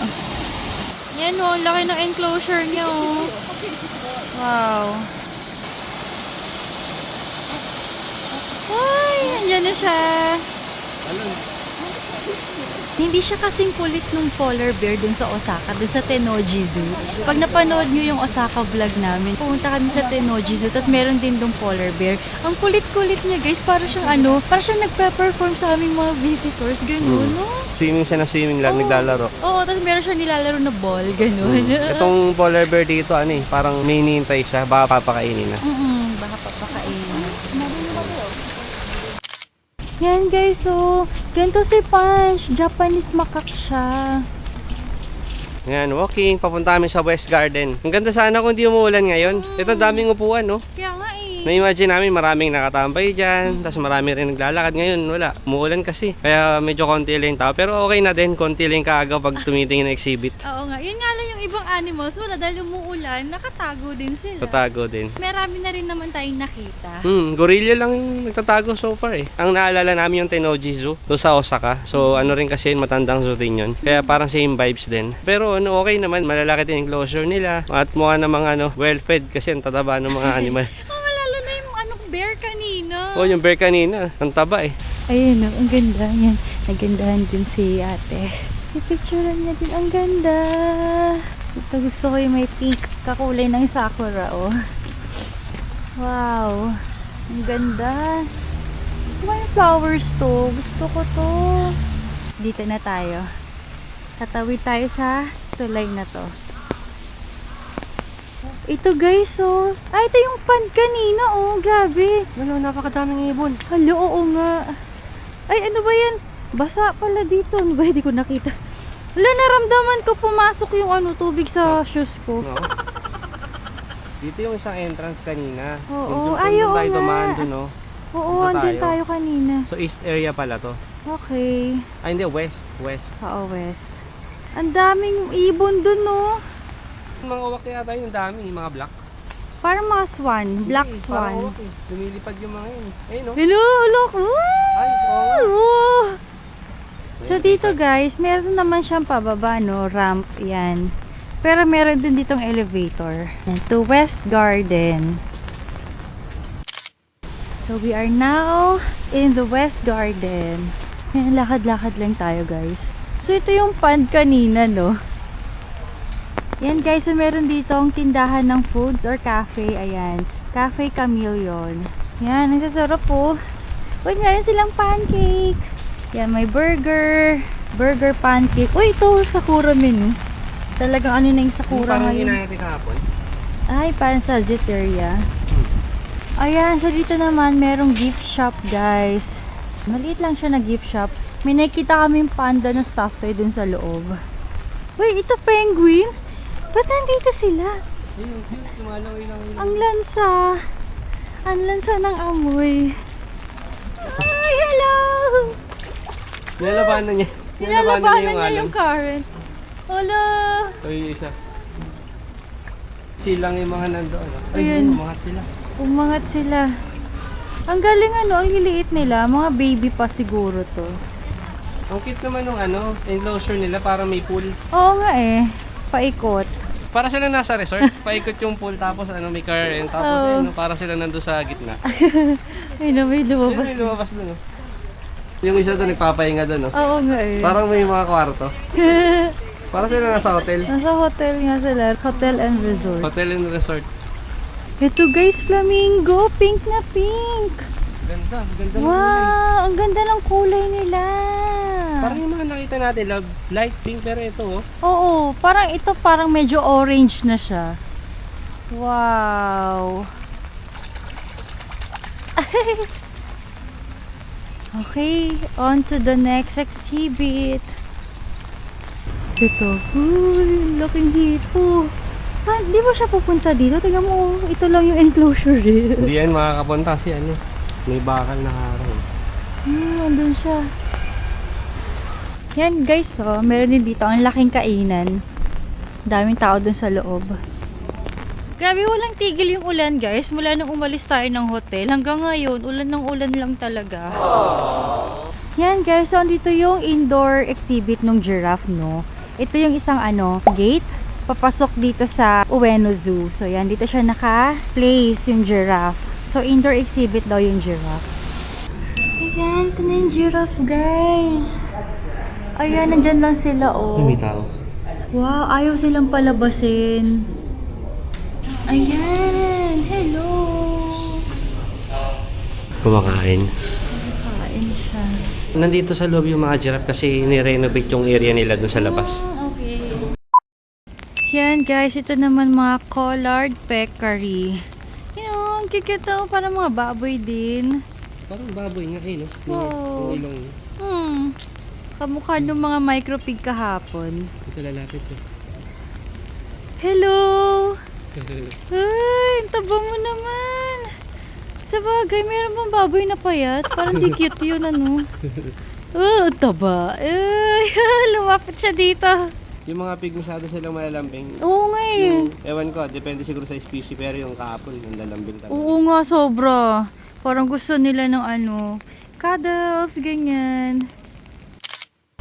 Yan laki ng enclosure niya Wow. Ay, andyan na siya. Hindi siya kasing kulit nung polar bear dun sa Osaka, dun sa Tennoji Zoo. Pag napanood nyo yung Osaka vlog namin, pumunta kami sa Tennoji Zoo, tapos meron din dong polar bear. Ang kulit-kulit niya guys, para siyang nagpe-perform sa aming mga visitors, gano'n, no? Swimming siya na swimming lang, naglalaro. Oo, tapos meron siya nilalaro na ball, gano'n. Itong polar bear dito, parang may hinihintay siya, baka papakainin na. Baka papakainin. Yan guys, ganito si Punch. Japanese macaque siya. Yan, walking, papunta kami sa West Garden. Ang ganda sana kung di umuulan ngayon. Ito daming upuan, no? Kaya nga Na-imagine namin maraming nakatambay dyan, tapos marami rin naglalakad. Ngayon, wala. Umuulan kasi. Kaya medyo konti lang yung tao. Pero okay na din, konti lang kaagaw pag tumitingin ng exhibit. Oo nga, yun nga lang yung ibang animals. Wala, dahil umuulan, nakatago din sila. Tatago din. Marami na rin naman tayong nakita. Gorilla lang yung nagtatago so far eh. Ang naalala namin yung Tennoji Zoo, doon sa Osaka. So ano rin kasi matandang zoo din yun. Kaya parang same vibes din. Pero okay naman, malalaki din yung closure nila. At mukha namang well-fed kasi ang tataba ng mga animal. Malala na yung bear kanina. Yung bear kanina, ang taba eh. Ayun, oh, ang ganda. Yan, nagandahan din si ate. Pipicturean niya din. Ang ganda. Ito gusto ko yung may pink kakulay ng sakura, oh. Wow. Ang ganda. May flowers to. Gusto ko to. Dito na tayo. Tatawid tayo sa tulay na to. Ito guys, oh. Ay, ito yung pond kanina, oh. Grabe. Wala, napakadaming ibon. Halo, oo nga. Ay, ano ba yan? Basa pala dito. Ano ba? Hindi ko nakita. Wala, naramdaman ko pumasok yung tubig sa shoes ko. No? Dito yung isang entrance kanina. Oo, Kung ayaw tayo nga. dumaan dun, no? Oo, Punta andun tayo. tayo kanina. So, east area pala to. Okay. Ay, hindi, west. West. Oo, west. Ang daming ibon dun, no? Mga uwak yata yung dami, yung mga black. Parang mga swan. Black Hindi, parang swan. uwak eh. Lumilipad yung mga yun. Ayun, no? Hello, look. Ay, oo nga. Oh. So dito guys, meron naman siyang pababa, no, ramp, yan. Pero meron din ditong elevator. And to West Garden. So we are now in the West Garden. Yan, lakad-lakad lang tayo guys. So ito yung pond kanina, no. Yan guys, so meron ditong tindahan ng foods or cafe, ayan. Cafe Chameleon. Yan, nagsasarap po. Uy, meron silang pancake. Yan, may burger, pancake. Uy, ito, Sakura menu. Talagang ano na yung Sakura Parang ngayon. inayati kahapon. Ay, parang sa Ziteria. Ayan, so dito naman, merong gift shop, guys. Maliit lang siya na gift shop. May nakikita kaming panda na stuffed toy dun sa loob. Uy, ito penguin. Ba't nandito sila? Ayun, sumalangoy lang. Ang lansa. Ang lansa ng amoy. Ay, hello! Nilalabanan niya. Nilalabanan niya alam. yung current. Hello! Ay, isa. Chill lang yung mga nandoon. Ay, Ayun. umangat sila. Umangat sila. Ang galing ang liliit nila. Mga baby pa siguro to. Ang cute naman nung enclosure nila para may pool. Oo nga eh. Paikot. Para sila nasa resort, paikot yung pool tapos may current tapos Oo. para sila nando sa gitna. Ay na, may Yun lumabas. yung lumabas doon. Yung isa doon nagpapahinga doon. Oo nga eh. Parang may mga kwarto. Para sila nasa hotel. Nasa hotel nga sila. Hotel and resort. Hotel and resort. Ito guys, flamingo. Pink na pink. Ganda, ganda ng kulay. Wow, ang ganda ng kulay nila. Parang yung mga nakita natin, light pink pero ito Oo, parang ito parang medyo orange na siya. Wow. Okay, on to the next exhibit. Ito. Uy, laking hito. Ah, di ba siya pupunta dito? Tingnan mo, ito lang yung enclosure eh. Hindi yan makakapunta si may bakal na harang. Andun siya. Yan guys, oh, meron din dito ang laking kainan. Daming tao dun sa loob. Grabe, walang tigil yung ulan guys. Mula nung umalis tayo ng hotel hanggang ngayon, ulan ng ulan lang talaga. Yan guys, so dito yung indoor exhibit ng giraffe, no. Ito yung isang gate papasok dito sa Ueno Zoo. So yan, dito siya naka-place yung giraffe. So indoor exhibit daw yung giraffe. Ayan, ito na yung giraffe guys. Ayan, nandyan lang sila, oh. May tao. Wow, ayaw silang palabasin. Ayan, hello. Kumakain. Kain siya. Nandito sa loob yung mga giraffe kasi ni-renovate yung area nila dun sa labas. Okay. Yan guys, ito naman mga collared peccary. Ang cute to, parang mga baboy din. Parang baboy nga no? Wow. Yung ilong. Kamukha ng mga micropig kahapon. Ito lalapit eh. Hello! Ay, ang taba mo naman. Sa bagay, meron bang baboy na payat? Parang di cute yun, taba. Ay, lumapit siya dito. Yung mga pig masyado silang malalambing. Oo nga eh. Ewan ko, depende siguro sa species pero yung kahapon, ang lalambing talaga. Oo nga, sobra. Parang gusto nila ng cuddles, ganyan.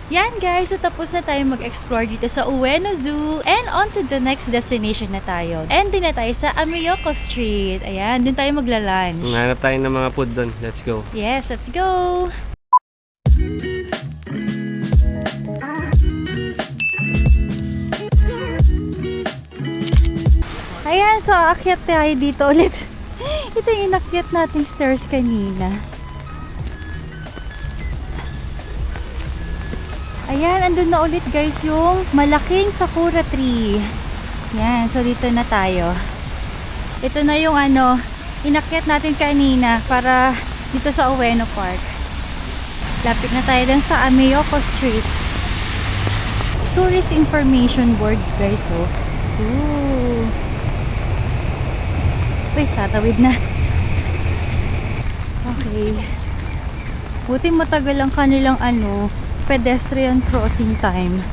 Yan guys, so tapos na tayo mag-explore dito sa Ueno Zoo and on to the next destination na tayo. And din na tayo sa Ameyoko Street. Ayan, dun tayo magla-lunch. Hanap tayo ng mga food doon. Let's go. Yes, let's go! Ayan, so aakyat tayo dito ulit. Ito yung inakyat nating stairs kanina. Ayan, andun na ulit guys yung malaking sakura tree. Yan, so dito na tayo. Ito na yung inakyat natin kanina para dito sa Ueno Park. Lapit na tayo dun sa Ameyoko Street. Tourist information board guys, oh. Ooh. Wait, tatawid na. Okay. Buti matagal ang kanilang pedestrian crossing time.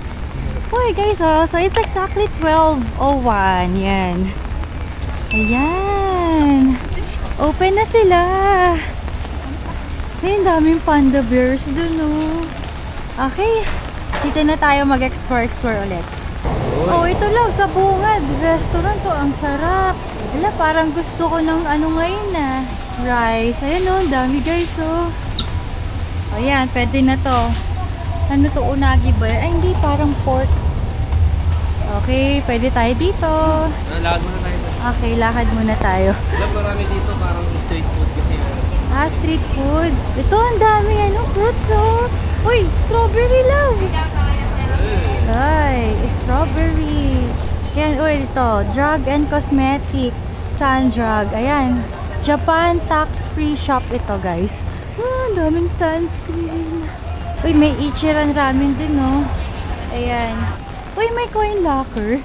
Okay guys, oh, so it's exactly 12:01. Yan. Ayan. Open na sila. Ay, ang daming panda bears dun, oh. Okay. Dito na tayo mag-explore ulit. Oh, ito lang sa Bungad Restaurant to. Ang sarap. Wala, parang gusto ko ng ngayon na rice. Ayun, oh, ang dami guys, oh. Ayan, pwede na to. Ano to, unagi ba? Ay, hindi, parang pork. Okay, pwede tayo dito. Lakad muna tayo. Okay, lakad muna tayo. Alam, marami dito parang street food kasi. Street foods. Ito, ang dami, fruits, oh. Uy, strawberry love. Ay, strawberry. Yan, uy, ito. Drug and cosmetic. Sun drug. Ayan. Japan tax-free shop ito, guys. Ang daming sunscreen. Uy, may Ichiran ramen din, no? Ayan. Uy, may coin locker.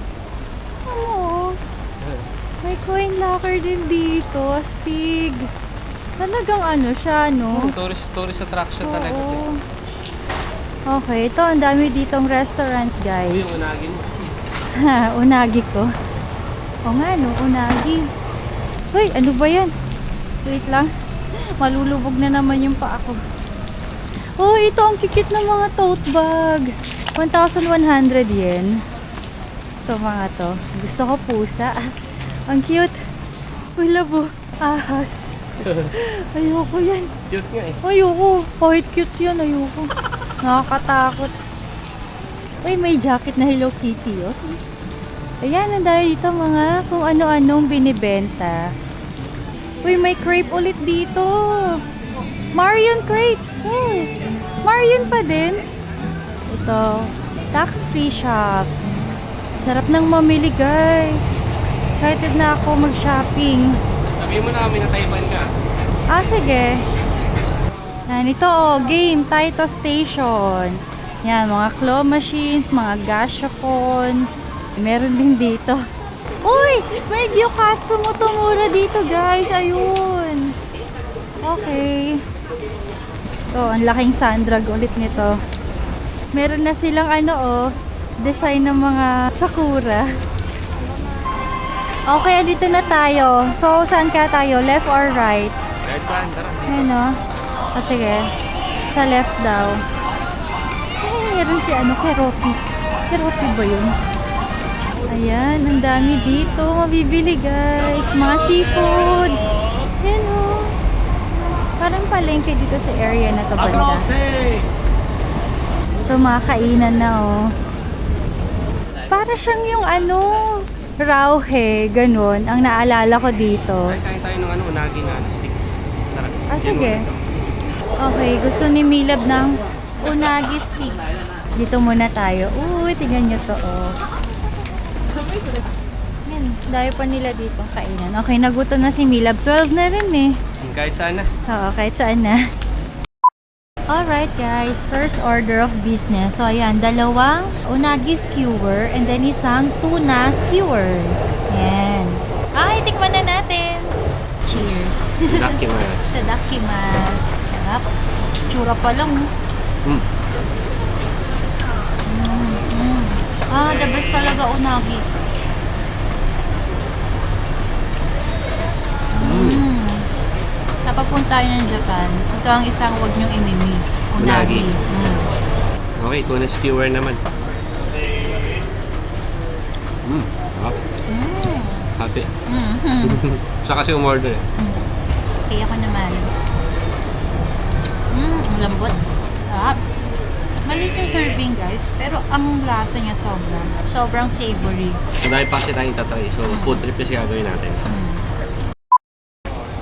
Oo. May coin locker din dito. Astig. Talagang siya, no? Tourist attraction talaga. Oo. Okay, ito. Ang dami ditong restaurants, guys. Yung unagi mo. Ha, unagi ko. O nga, no? Unagi. Uy, ano ba yan? Wait lang. Malulubog na naman yung paa ko. Oh, ito ang kikit ng mga tote bag. 1,100 yen. Ito mga to. Gusto ko pusa. Ang cute. Uy, labo. Ahas. Ayoko yan. Cute nga eh. Ayoko. Kahit cute yan, ayoko. Nakakatakot. Uy, may jacket na Hello Kitty, oh. Ayan, ang dahil dito mga kung ano-anong binibenta. Uy, may crepe ulit dito. Marion crepes. Hey, Marion pa din. Ito, tax-free shop. Sarap ng mamili, guys. Excited na ako mag-shopping. Sabihin mo na kami na Taiwan ka. Sige. Yan, ito, game, Taito Station. Yan, mga claw machines, mga gashapon. Meron din dito. Uy! May gyokatsu mo tumura dito, guys. Ayun. Okay. Ito, ang laking sandrag ulit nito. Meron na silang design ng mga sakura. Okay, dito na tayo. So, saan ka tayo? Left or right? Right saan, tara. Ayun, no? Sige. Sa left daw. Ay, meron si Keropi. Keropi ba yun? Ayan, ang dami dito. Mabibili, guys. Mga seafoods. Ayan, oh. Parang palengke dito sa area na to banda. Ito, mga kainan na, oh. Para siyang yung rauhe, ganun. Ang naalala ko dito. Kain tayo ng unagi na stick. Tara. Sige. Okay, gusto ni Milab ng unagi stick. Dito muna tayo. Uy, tingnan nyo to, oh. Yan, dahil pa nila dito kainan. Okay, nagutom na si Milab. 12 na rin eh. Kahit saan na. Oo, kahit saan na. Alright guys, first order of business. So ayan, dalawang unagi skewer and then isang tuna skewer. Ayan. Ay, tikman na natin. Cheers. Dakimasu. Sadakimasu. Sarap. Tsura pa lang. The best talaga unagi. Kapag punta tayo ng Japan, ito ang isang huwag niyong imimiss. Unagi. Unagi. Okay, tuna skewer naman. Happy. Siya kasi umorder eh. Okay, ako naman. Ang lambot. Sarap. Maliit yung serving guys, pero ang lasa niya sobrang savory. Dahil pa kasi tayong tatry, so food trip kasi gagawin natin.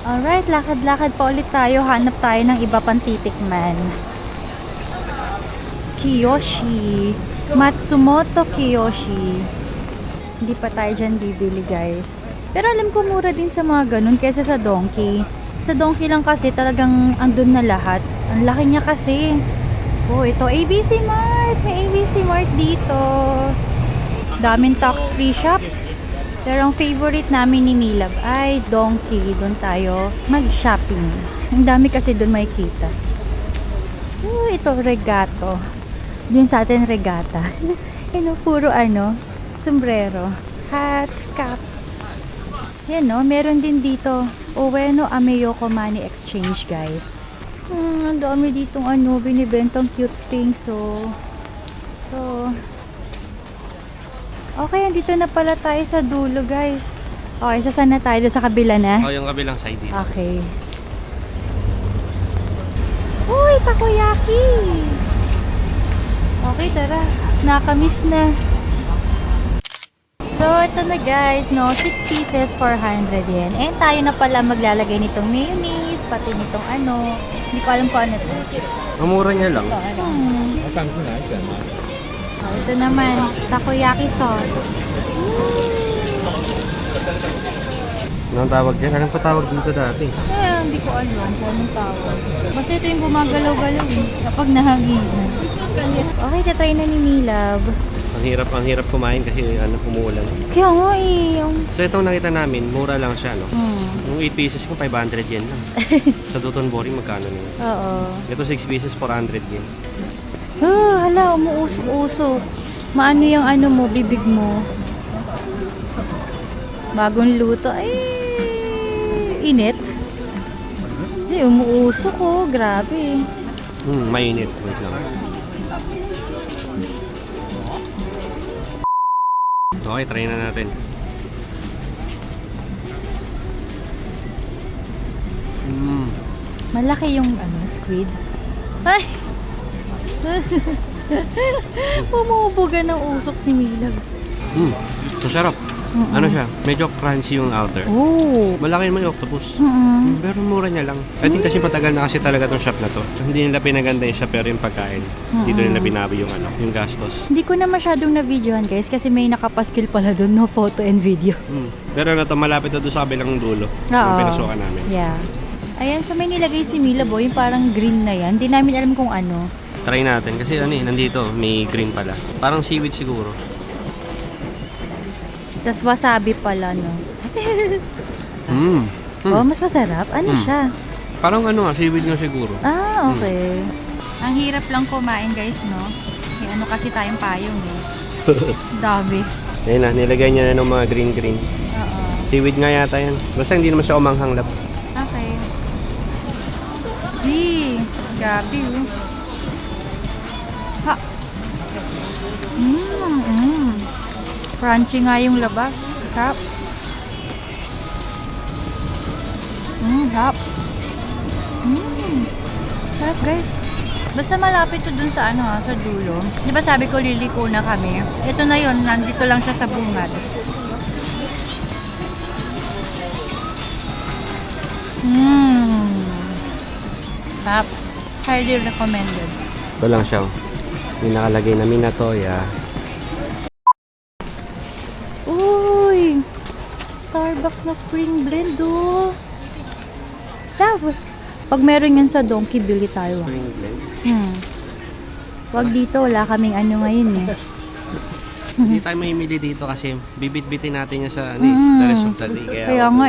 Alright, lakad-lakad pa ulit tayo. Hanap tayo ng iba pang titikman. Kiyoshi. Matsumoto Kiyoshi. Hindi pa tayo dyan bibili guys. Pero alam ko mura din sa mga ganun kaysa sa Donkey. Sa Donkey lang kasi talagang andun na lahat. Ang laki niya kasi. Oh, ito ABC Mart. May ABC Mart dito. Daming tax-free shops. Pero ang favorite namin ni Milab ay Donkey. Doon tayo mag-shopping. Ang dami kasi doon makikita. Oh, ito regato. Doon sa atin regata. Puro sombrero, hat, caps. Yan no, meron din dito. Ueno Ameyoko Money Exchange guys. Ang dami ditong binibentang cute things. So, okay, andito na pala tayo sa dulo guys. Okay, saan na tayo? Doon sa kabila na? Oh, yung kabilang side dito. Okay. Uy, takoyaki! Okay, tara. Nakamiss na. So, ito na guys, 6 pieces, 400 yen. And tayo na pala maglalagay nitong mayonnaise, pati nitong hindi ko alam kung ano ito. Ang mura niya lang. Oh, ito naman, takoyaki sauce. Anong tawag dyan? Anong patawag dito dati? Hindi ko alam kung anong tawag. Basta ito yung gumagalaw-galaw kapag nahaginan. Okay, tatry na ni Milab. Ang hirap kumain kasi umuulan. Kaya nga So itong nakita namin, mura lang siya, no? Hmm. Yung 8 pieces ko, 500 yen lang. Sa Doton Boring, magkano na yun? Oo. Ito 6 pieces, 400 yen. Hala, umuusok-usok. Maano yung mo, bibig mo. Bagong luto. Ay, init. Hindi, umuusok grabe. Mainit. Wait lang. Okay, try na natin. Malaki yung squid. Ay! Umuubugan ng usok si Milab. Masarap. Ano siya? Medyo crunchy yung outer. Oh! Malaki naman yung octopus. Mm-mm. Pero mura niya lang. I think kasi patagal na kasi talaga tong shop na to. Hindi nila pinaganda yung shop pero yung pagkain. Dito nila binabi yung yung gastos. Hindi ko na masyadong na-videohan guys kasi may nakapaskil pala doon, no photo and video. Pero to, malapit na doon sa kabilang dulo. Oo. Yung pinasukan namin. Yeah. Ayan, so may nilagay si Milab, yung parang green na yan. Hindi namin alam kung ano. Try natin kasi nandito, may green pala. Parang seaweed siguro. Tapos wasabi pala, no? Oh, mas masarap? Ano siya? Parang seaweed nga siguro. Ah, okay. Ang hirap lang kumain, guys, no? May kasi tayong payong, Dami. Ayun na, nilagay niya na ng mga green. Oo. Seaweed nga yata yan. Basta hindi naman siya umanghang lap. Okay. Gabi, Ha. Crunchy nga yung labas. Sarap. Sarap. Sarap guys. Basta malapit to dun sa sa dulo. Di ba sabi ko liliko na kami? Ito na yon, nandito lang siya sa bungad. Sarap. Highly recommended. Ito lang siya. May nakalagay na Minatoya. Uy! Starbucks na spring blend, Love! Pag meron yan sa Donkey, bili tayo. Spring blend. Wag dito, wala kaming ngayon Hindi tayo mamimili dito kasi bibit-bitin natin yan sa the rest of the day. Kaya nga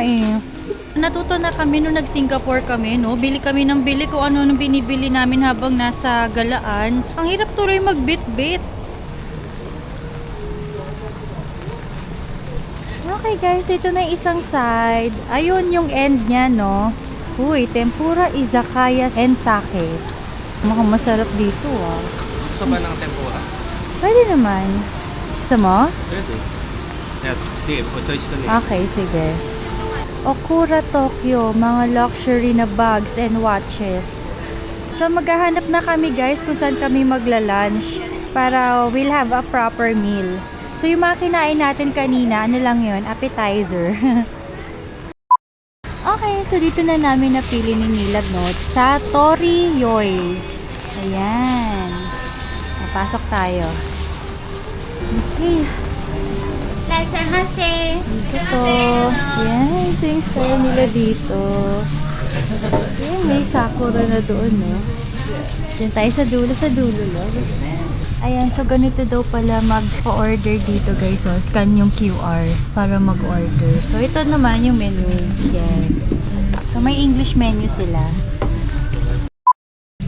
Natuto na kami nung nag-Singapore kami, no? Bili kami ng bili kung ano nung binibili namin habang nasa galaan. Ang hirap tuloy magbit-bit. Okay guys, ito na yung isang side. Ayun yung end niya, no? Uy, tempura, izakaya, and sake. Mukhang masarap dito, Gusto ba ng tempura? Pwede naman. Gusto mo? Pwede. Yeah, sige, choice ko na. Okay, sige. Okura Tokyo, mga luxury na bags and watches. So maghahanap na kami guys kung saan kami magla-lunch para we'll have a proper meal. So yung mga kinain natin kanina, ano lang yun, appetizer. Okay, so dito na namin napili ni Milad no, sa Tori Yoy. Ayan. Napasok tayo. Okay. Dito po. Ayan, ito yung style nila dito. Ayan, may sakura na doon, no? Diyan tayo sa dulo lang. Ayan, so ganito daw pala mag-order dito, guys. So, scan yung QR para mag-order. So, ito naman yung menu. Ayan. So, may English menu sila.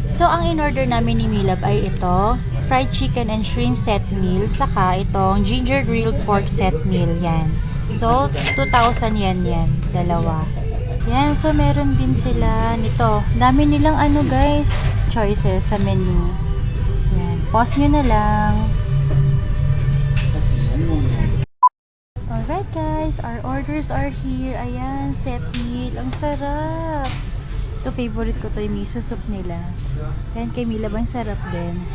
So, ang in-order namin ni Milab ay ito, fried chicken and shrimp set meal, saka itong ginger grilled pork set meal. Yan. So, 2,000 yan, dalawa. Yan, so meron din sila nito. Dami nilang ano guys, choices sa menu. Yan, pause nyo na lang. Alright guys, our orders are here. Ayan, set meal. Ang sarap. Ito, favorite ko to yung miso soup nila. Yan, kay Mila bang sarap din.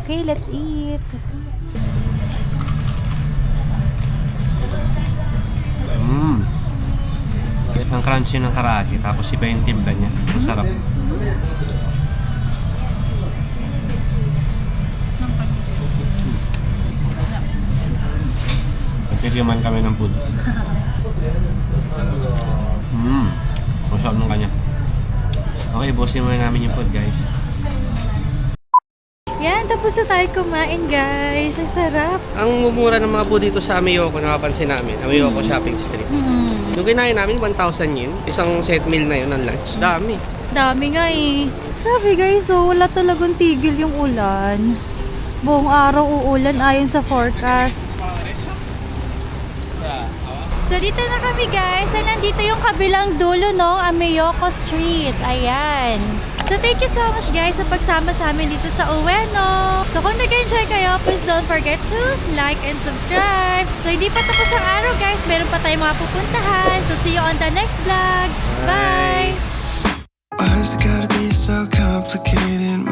Okay, let's eat. Ang crunchy ng karaage, tapos iba yung timpla niya. Ang sarap. Nagtitiyaman kami ng food. Masarap ng kanya. Okay, busin muna namin yung food, guys. Yan, tapos na tayo kumain guys. Ang sarap. Ang mumura ng mga food dito sa Ameyoko, nakapansin namin. Ameyoko Shopping Street. Yung kinain namin, 1,000 yen. Isang set meal na yun ng lunch. Dami. Dami nga eh. Grabe guys, so wala talagang tigil yung ulan. Buong araw uulan ayon sa forecast. So dito na kami guys. Ay, nandito yung kabilang dulo no, Ameyoko Street. Ayan. So thank you so much guys sa pagsama sa amin dito sa Ueno. So kung nag-enjoy kayo, please don't forget to like and subscribe. So hindi pa tapos ang araw guys, meron pa tayong mga pupuntahan. So see you on the next vlog. Bye! Why's it gotta be so complicated?